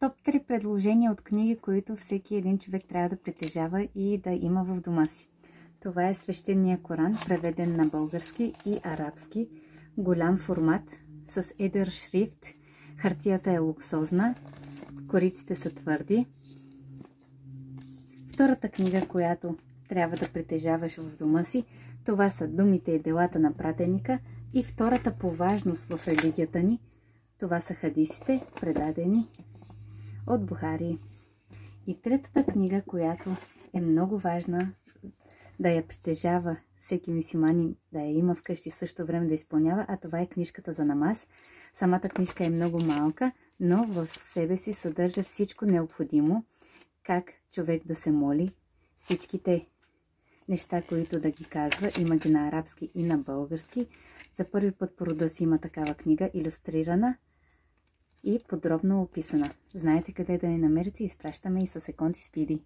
Топ 3 предложения от книги, които всеки един човек трябва да притежава и да има в дома си. Това е Свещения Коран, преведен на български и арабски. Голям формат, с едър шрифт. Хартията е луксозна, кориците са твърди. Втората книга, която трябва да притежаваш в дома си, това са Думите и делата на пратеника. И втората по важност в религията ни, това са хадисите, предадени от Бухари. И третата книга, която е много важна да я притежава всеки мюсюлманин, да я има вкъщи, в същото време да изпълнява, а това е книжката за намаз. Самата книжка е много малка, но в себе си съдържа всичко необходимо, как човек да се моли, всичките неща, които да ги казва, има ги на арабски и на български. За първи път по рода си има такава книга, илюстрирана и подробно описана. Знаете къде да я намерите, изпращаме и със секунди спиди.